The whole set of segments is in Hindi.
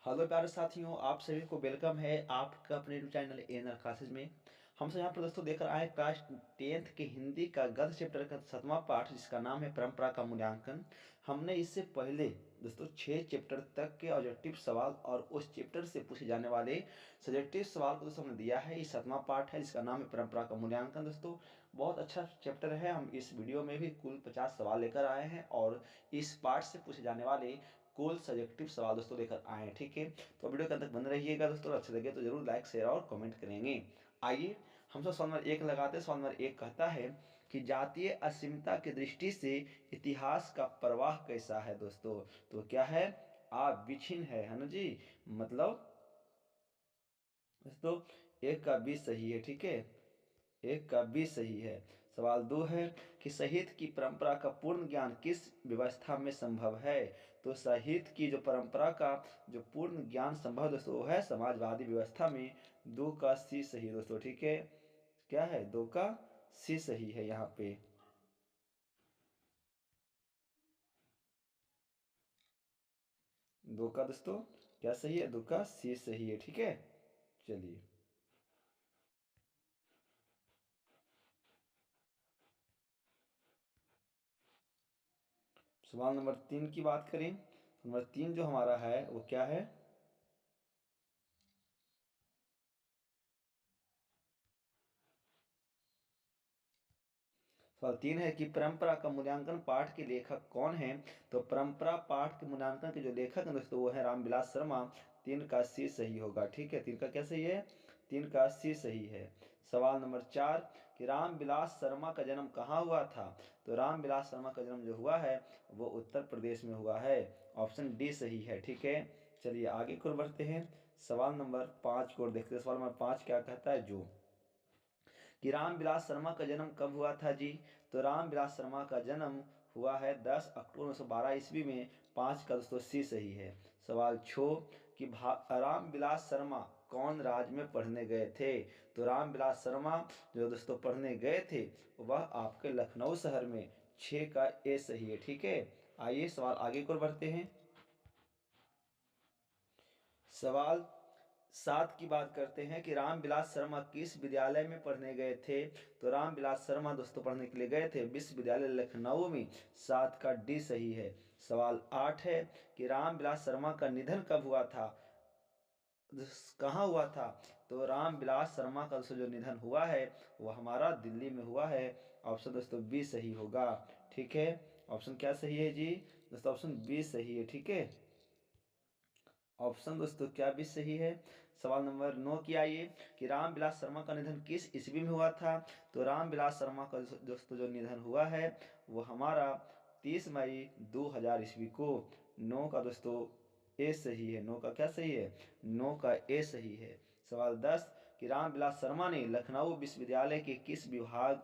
हेलो प्यारे साथियों, आप सभी को वेलकम है आपका अपने यूट्यूब चैनल एनआर क्लासेज में। हम सब यहाँ पर दोस्तों देख आए क्लास 10th के हिंदी का गद्य चैप्टर का 7वां पाठ, जिसका नाम है परंपरा का मूल्यांकन। हमने इससे पहले दोस्तों 6 चैप्टर तक के ऑब्जेक्टिव सवाल और उस चैप्टर से पूछे जाने वाले सब्जेक्टिव सवाल को दोस्तों हमने दिया है। ये 7वां पाठ है जिसका नाम है परंपरा का मूल्यांकन। दोस्तों बहुत अच्छा चैप्टर है। हम इस वीडियो में भी कुल 50 सवाल लेकर आए हैं और इस पाठ से पूछे जाने वाले कुल सब्जेक्टिव सवाल दोस्तों लेकर आए हैं। ठीक है, तो वीडियो के अंत तक बन रहिएगा दोस्तों। अच्छे लगे तो जरूर लाइक शेयर और कमेंट करेंगे। आइए हम सब सवाल नंबर 1 लगाते हैं। सवाल नंबर 1 कहता है कि जातीय असीमता की दृष्टि से इतिहास का प्रवाह कैसा है दोस्तों। तो क्या है, अविच्छिन्न है ना जी। मतलब दोस्तों एक का बी सही है। ठीक है, एक का बी सही है। सवाल 2 है कि साहित्य की परंपरा का पूर्ण ज्ञान किस व्यवस्था में संभव है। तो साहित्य की जो परंपरा का जो पूर्ण ज्ञान संभव दोस्तों वो है समाजवादी व्यवस्था में। 2 का सी सही है दोस्तों। ठीक है, क्या है, 2 का सी सही है यहाँ पे। 2 का दोस्तों क्या सही है, 2 का सी सही है। ठीक है, चलिए सवाल नंबर 3 की बात करें। नंबर 3 जो हमारा है वो क्या है। सवाल 3 है कि परंपरा का मूल्यांकन पाठ के लेखक कौन है। तो परंपरा पाठ के मूल्यांकन के जो लेखक हैं दोस्तों वो है रामविलास शर्मा। 3 का सी सही होगा। ठीक है, 3 का क्या सही है, 3 का सी सही है। सवाल नंबर 4 कि रामविलास शर्मा का जन्म कहाँ हुआ था। तो रामविलास शर्मा का जन्म जो हुआ है वो उत्तर प्रदेश में हुआ है। ऑप्शन डी सही है। ठीक है, चलिए आगे की ओर बढ़ते हैं। सवाल नंबर 5 को देखते हैं। सवाल नंबर 5 क्या कहता है जो कि रामविलास शर्मा का जन्म कब हुआ था जी। तो रामविलास शर्मा का जन्म हुआ है 10 अक्टूबर 1912 ईस्वी में। 5 का दोस्तों सी सही है। सवाल 6 कि रामविलास शर्मा कौन राज्य में पढ़ने गए थे। तो रामविलास शर्मा जो दोस्तों पढ़ने गए थे वह आपके लखनऊ शहर में। 6 का ए सही है। ठीक है, आइए सवाल आगे को बढ़ते हैं। सवाल 7 की बात करते हैं कि रामविलास शर्मा किस विद्यालय में पढ़ने गए थे। तो रामविलास शर्मा दोस्तों पढ़ने के लिए गए थे विश्वविद्यालय लखनऊ में। 7 का डी सही है। सवाल 8 है कि रामविलास शर्मा का निधन कब हुआ था, कहाँ हुआ था। तो रामविलास शर्मा का दोस्तों जो निधन हुआ है वो हमारा दिल्ली में हुआ है। ऑप्शन दोस्तों बी सही होगा। ठीक है, ऑप्शन क्या सही है जी, दोस्तों ऑप्शन बी सही है। ठीक है, ऑप्शन दोस्तों क्या भी सही है। सवाल नंबर 9 की आइए कि रामविलास शर्मा का निधन किस ईस्वी में हुआ था। तो रामविलास शर्मा का दोस्तों जो निधन हुआ है वो हमारा 30 मई 2000 ईस्वी को। 9 का दोस्तों ए सही है। 9 का क्या सही है, 9 का ए सही है। सवाल 10 कि रामविलास शर्मा ने लखनऊ विश्वविद्यालय के किस विभाग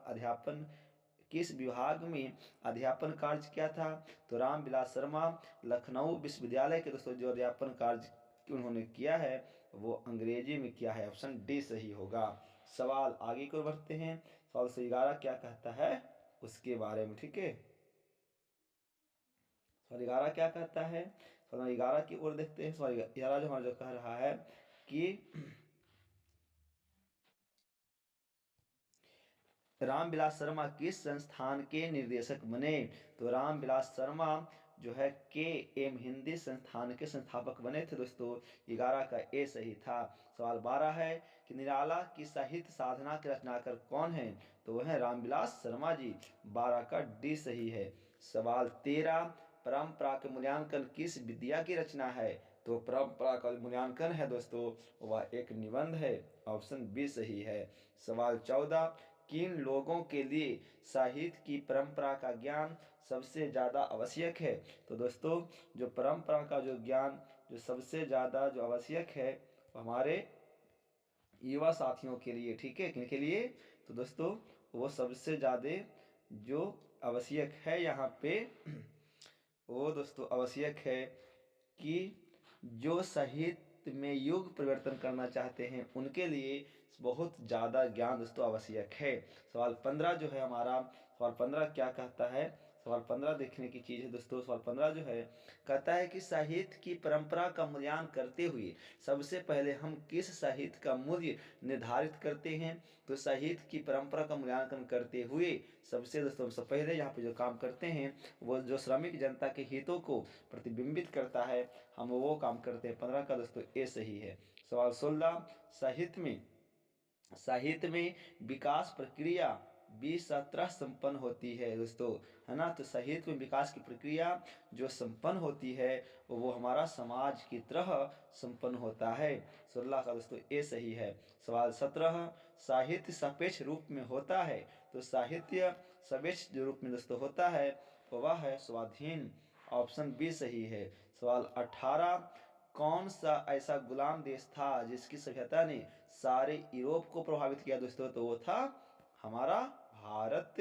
में अध्यापन कार्य किया था। तो रामविलास शर्मा लखनऊ विश्वविद्यालय के दोस्तों जो अध्यापन कार्य उन्होंने किया है वो अंग्रेजी में किया है। ऑप्शन डी सही होगा। सवाल आगे को बढ़ते हैं। सवाल से 11 क्या कहता है उसके बारे में। ठीक है, सवाल 11 क्या कहता है, सवाल 11 की ओर देखते हैं। सवाल 11 जो हमारा जो कह रहा है कि रामविलास शर्मा किस संस्थान के निर्देशक बने। तो रामविलास शर्मा जो है के एम हिंदी संस्थान के संस्थापक बने थे दोस्तों। 11 का ए सही था। सवाल 12 है कि निराला की साहित्य साधना के रचनाकार कौन है। तो वह है रामविलास शर्मा जी। 12 का डी सही है। सवाल 13 परंपरा के मूल्यांकन किस विद्या की रचना है। तो परंपरा का मूल्यांकन है दोस्तों वह एक निबंध है। ऑप्शन बी सही है। सवाल 14 किन लोगों के लिए साहित्य की परंपरा का ज्ञान सबसे ज़्यादा आवश्यक है। तो दोस्तों जो परंपरा का जो ज्ञान जो सबसे ज़्यादा जो आवश्यक है वो हमारे युवा साथियों के लिए। ठीक है, किनके लिए, तो दोस्तों वो सबसे ज़्यादा जो आवश्यक है यहाँ पे वो दोस्तों आवश्यक है कि जो साहित्य में युग परिवर्तन करना चाहते हैं उनके लिए बहुत ज़्यादा ज्ञान दोस्तों आवश्यक है। सवाल 15 जो है हमारा, सवाल 15 क्या कहता है। सवाल 15 देखने की चीज़ है दोस्तों। सवाल 15 जो है कहता है कि साहित्य की परंपरा का मूल्यांकन करते हुए सबसे पहले हम किस साहित्य का मूल्य निर्धारित करते हैं। तो साहित्य की परंपरा का मूल्यांकन करते हुए सबसे दोस्तों सबसे पहले यहाँ पे जो काम करते हैं वो जो श्रमिक जनता के हितों को प्रतिबिंबित करता है, हम वो काम करते हैं। 15 का दोस्तों ए सही है। सवाल 16 साहित्य में विकास प्रक्रिया 2017 संपन्न होती है दोस्तों, है ना। तो साहित्य में विकास की प्रक्रिया जो संपन्न होती है वो हमारा समाज की तरह संपन्न होता है। 16 का दोस्तों ए सही है। सवाल 17 साहित्य सापेक्ष रूप में होता है। तो साहित्य सापेक्ष जो रूप में दोस्तों होता है वह है स्वाधीन, ऑप्शन बी सही है। सवाल 18 कौन सा ऐसा गुलाम देश था जिसकी सभ्यता ने सारे यूरोप को प्रभावित किया दोस्तों। तो वो था हमारा भारत।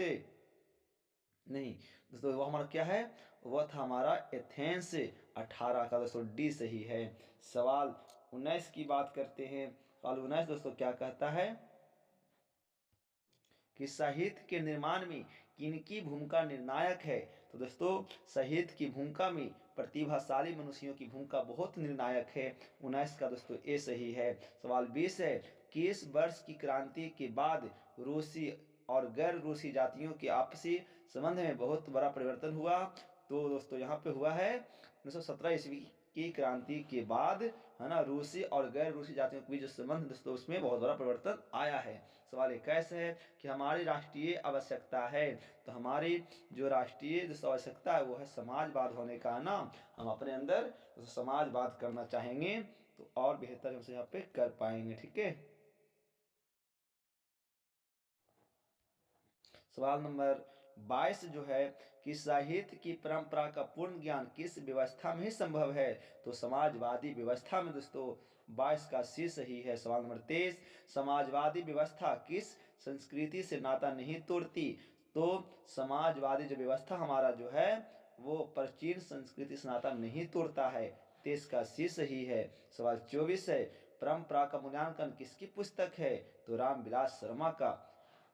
नहीं दोस्तों, वो हमारा क्या है, वह था हमारा एथेंस। 18 का दोस्तों डी सही है। सवाल 19 की बात करते हैं। सवाल 19 दोस्तों क्या कहता है कि साहित्य के निर्माण में किनकी भूमिका निर्णायक है। तो दोस्तों साहित्य की भूमिका में प्रतिभाशाली मनुष्यों की भूमिका बहुत निर्णायक है। 19 का दोस्तों ए सही है। सवाल 20 है किस वर्ष की क्रांति के बाद रूसी और गैर रूसी जातियों के आपसी संबंध में बहुत बड़ा परिवर्तन हुआ। तो दोस्तों यहाँ पे हुआ है 1917 ईस्वी की क्रांति के बाद, है ना, रूसी और गैर रूसी जातियों के बीच जो संबंध दोस्तों उसमें बहुत बड़ा परिवर्तन आया है। सवाल 21 है कि हमारी राष्ट्रीय आवश्यकता है। तो हमारी जो राष्ट्रीय जो आवश्यकता है वो है समाजवाद होने का नाम। हम अपने अंदर समाजवाद करना चाहेंगे तो और बेहतर हमसे यहाँ पे कर पाएंगे। ठीक है। सवाल नंबर 22 जो है कि साहित्य की परंपरा का पूर्ण ज्ञान किस व्यवस्था में ही संभव है। तो समाजवादी व्यवस्था में दोस्तों 22 का सी सही है। सवाल नंबर 23 समाजवादी व्यवस्था किस संस्कृति से नाता नहीं तोड़ती। तो समाजवादी जो व्यवस्था हमारा जो है वो प्राचीन संस्कृति से नाता नहीं तोड़ता है। 23 का सी सही है। सवाल 24 है परंपरा का मूल्यांकन किसकी पुस्तक है। तो रामविलास शर्मा का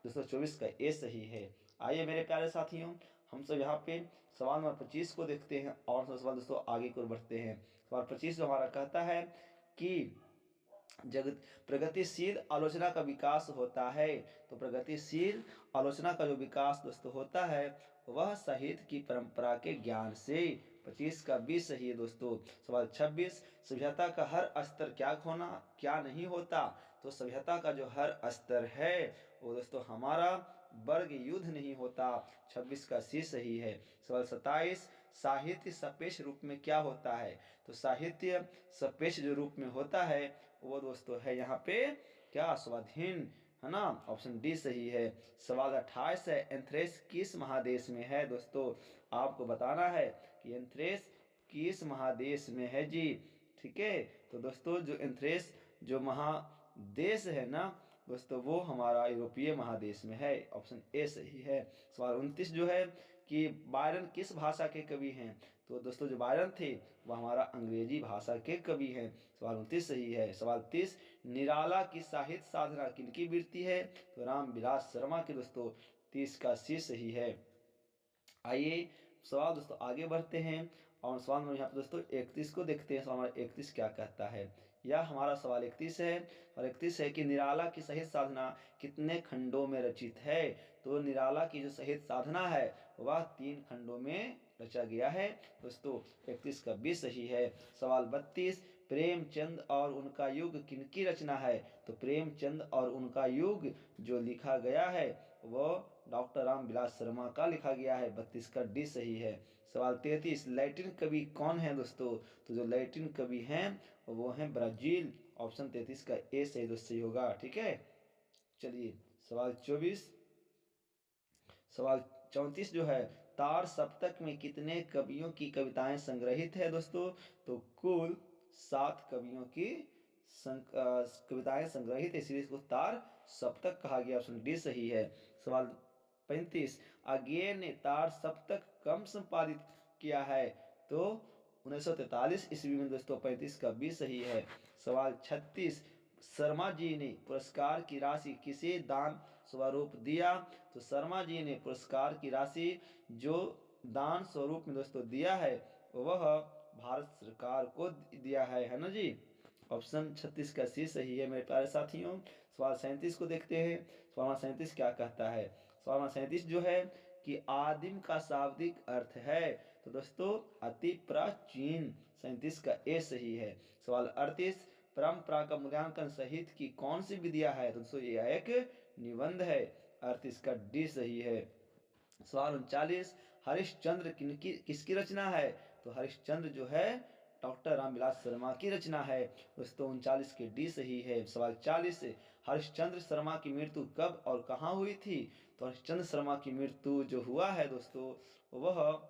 दोस्तों 24 का ए सही है। आइए मेरे प्यारे साथियों हम सब यहाँ पे सवाल नंबर 25 को देखते हैं और सवाल दोस्तों आगे को बढ़ते हैं। सवाल 25 जो हमारा कहता है कि जगत प्रगतिशील आलोचना का विकास होता है। तो प्रगतिशील आलोचना का जो विकास दोस्तों होता है वह साहित्य की परंपरा के ज्ञान से। 25 का भी सही है दोस्तों। सवाल 26 सभ्यता का हर स्तर क्या होना क्या नहीं होता। तो सभ्यता का जो हर स्तर है वो दोस्तों हमारा वर्ग युद्ध नहीं होता। 26 का सी सही है। सवाल 27 साहित्य सापेक्ष रूप में क्या होता है। तो साहित्य सापेक्ष जो रूप में होता है वो दोस्तों है यहाँ पे क्या स्वाधीन, है ना, ऑप्शन डी सही है। सवाल 28 है एंथ्रेस किस महादेश में है। दोस्तों आपको बताना है कि एंथ्रेस किस महादेश में है जी। ठीक है। तो दोस्तों जो एंथ्रेस जो महादेश है ना दोस्तों वो हमारा यूरोपीय महादेश में है। ऑप्शन ए सही है। सवाल 29 जो है कि बायरन किस भाषा के कवि हैं। तो दोस्तों जो बायरन थे वह हमारा अंग्रेजी भाषा के कवि हैं। सवाल 29 सही है। सवाल 30 निराला की साहित्य साधना किनकी वृत्ति है। तो रामविलास शर्मा की दोस्तों 30 का सी सही है। आइए सवाल दोस्तों आगे बढ़ते हैं और सवाल नंबर यहाँ पे दोस्तों 31 को देखते हैं। सवाल नंबर 31 क्या कहता है। यह हमारा सवाल 31 है और 31 है कि निराला की साहित्य साधना कितने खंडों में रचित है। तो निराला की जो साहित्य साधना है वह 3 खंडों में रचा गया है दोस्तों। 31 का भी सही है। सवाल 32 प्रेमचंद और उनका युग किनकी रचना है। तो प्रेमचंद और उनका युग जो लिखा गया है वो डॉक्टर रामविलास शर्मा का लिखा गया है। 32 का डी सही है। सवाल 33 लैटिन कवि कौन है दोस्तों। तो जो लैटिन कवि हैं वो हैं ब्राजील। ऑप्शन 33 का ए सही दोस्तों सही होगा। ठीक है। चलिए सवाल 24 सवाल 34 जो है तार सप्तक में कितने कवियों की कविताएं संग्रहित है दोस्तों। तो कुल 7 कवियों की कविताएं संग्रहित है इसलिए इसको तार सप्तक कहा गया। ऑप्शन डी सही है। सवाल 35 अज्ञेय ने तार सप्तक कम संपादित किया है। तो 1943 ईस्वी में दोस्तों। 35 का भी सही है। सवाल 36 शर्मा जी ने पुरस्कार की राशि किसे दान स्वरूप दिया। तो शर्मा जी ने पुरस्कार की राशि जो दान स्वरूप में दोस्तों दिया है वह भारत सरकार को दिया है ना जी। ऑप्शन 36 का सी सही है मेरे प्यारे साथियों। सवाल 37 को देखते हैं। सवाल 37 क्या कहता है? सवाल 37 जो है कि आदिम का शाब्दिक अर्थ है, तो दोस्तों अति प्राचीन। 37 का ए सही है। सवाल 38, परंपरा का मूल्यांकन सहित की कौन सी विधियां है? तो दोस्तों यह एक निबंध है। 38 का डी सही है। सवाल 39, हरिश्चंद्र किसकी रचना है? तो हरिश्चंद्र जो है डॉक्टर रामविलास शर्मा की रचना है। दोस्तों 39 के डी सही है। सवाल 40, हरिश्चंद्र शर्मा की मृत्यु कब और कहाँ हुई थी? तो हरिश्चंद्र शर्मा की मृत्यु जो हुआ है दोस्तों वह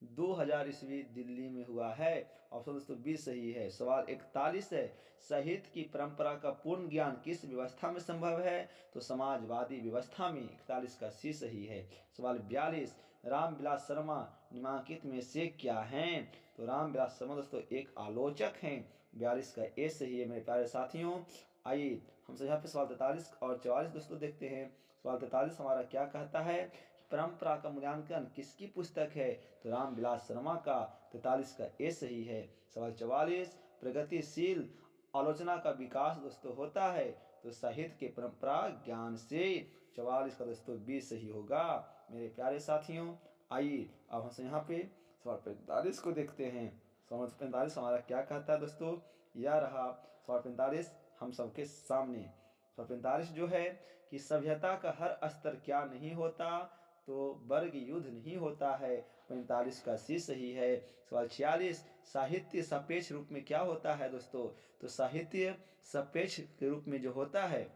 2000 ईस्वी दिल्ली में हुआ है। ऑप्शन दोस्तों बी सही है। सवाल 41 है, साहित्य की परंपरा का पूर्ण ज्ञान किस व्यवस्था में संभव है? तो समाजवादी व्यवस्था में। 41 का सी सही है। सवाल 42, रामविलास शर्मा निम्नलिखित में से क्या हैं? तो रामविलास शर्मा दोस्तों एक आलोचक हैं। 42 का ए सही है मेरे प्यारे साथियों। आइए हम यहाँ पे सवाल 43 और 44 दोस्तों देखते हैं। सवाल 43 हमारा क्या कहता है? परंपरा का मूल्यांकन किसकी पुस्तक है? तो रामविलास शर्मा का। 43 का ए सही है। सवाल 44, प्रगतिशील आलोचना का विकास दोस्तों होता है तो साहित्य के परंपरा ज्ञान से। 44 का दोस्तों बी सही होगा मेरे प्यारे साथियों। आइए अब हम यहाँ पे सवाल 45 को देखते हैं। सवाल 45 हमारा क्या कहता है दोस्तों? यह रहा सवाल 45 हम सबके सामने। सवाल 45 जो है कि सभ्यता का हर स्तर क्या नहीं होता? तो वर्ग युद्ध नहीं होता है। 45 का सी सही है। सवाल 46, साहित्य सापेक्ष रूप में क्या होता है दोस्तों? तो साहित्य सापेक्ष के रूप में जो होता है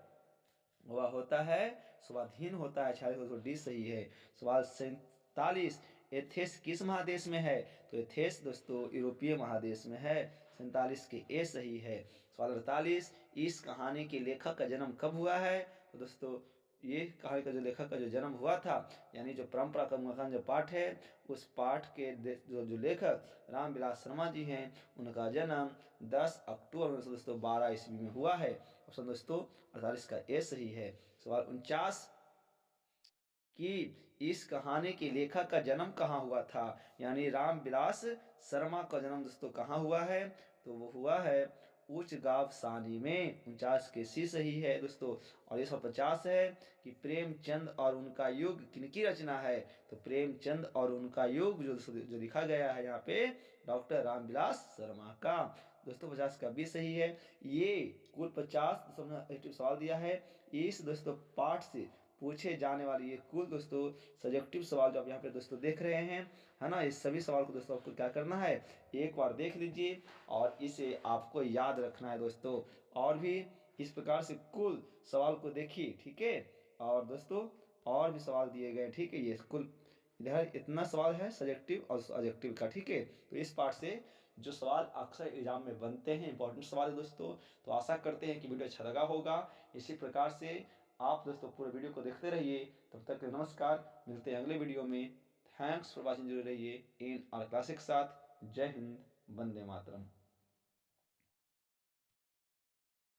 वह होता है स्वाधीन होता है। 46 डी सही है। सवाल 47, एथेंस किस महादेश में है? तो एथेंस दोस्तों यूरोपीय महादेश में है। 47 के ए सही है। सवाल 48, इस कहानी के लेखक का जन्म कब हुआ है? तो दोस्तों ये कहानी का जो लेखक का जो जन्म हुआ था यानी जो परंपरा का मूल्यांकन जो पाठ है उस पाठ के जो लेखक रामविलास शर्मा जी हैं उनका जन्म 10 अक्टूबर दोस्तों 12 ईस्वी में हुआ है। ऑप्शन दोस्तों 48 का ए सही है। सवाल 49 कि इस कहानी के लेखक का जन्म कहाँ हुआ था? यानी रामविलास शर्मा का जन्म दोस्तों कहाँ हुआ है? तो वो हुआ है उच्च गांव सानी में। 49 के सी सही है दोस्तों। और 150 है कि प्रेमचंद और उनका युग किनकी रचना है? तो प्रेमचंद और उनका युग जो लिखा गया है यहाँ पे डॉक्टर रामविलास शर्मा का। दोस्तों 50 का भी सही है। ये कुल 50 सवाल दिया है। इस दोस्तों पाठ से पूछे जाने वाले ये कुल दोस्तों सब्जेक्टिव सवाल जो आप यहाँ पे दोस्तों देख रहे हैं है ना, इस सभी सवाल को दोस्तों आपको क्या करना है एक बार देख लीजिए और इसे आपको याद रखना है दोस्तों। और भी इस प्रकार से कुल सवाल को देखिए, ठीक है। और दोस्तों और भी सवाल दिए गए, ठीक है। ये कुल इधर इतना सवाल है सब्जेक्टिव और सब्जेक्टिव का, ठीक है। तो इस पार्ट से जो सवाल अक्सर एग्जाम में बनते हैं इंपॉर्टेंट सवाल है दोस्तों। तो आशा करते हैं कि वीडियो अच्छा लगा होगा। इसी प्रकार से आप दोस्तों पूरे वीडियो को देखते रहिए। तब तक नमस्कार, मिलते हैं अगले वीडियो में। थैंक्स फॉर वॉचिंग, जुड़े रहिए इन आवर क्लास के साथ। जय हिंद, वंदे मातरम।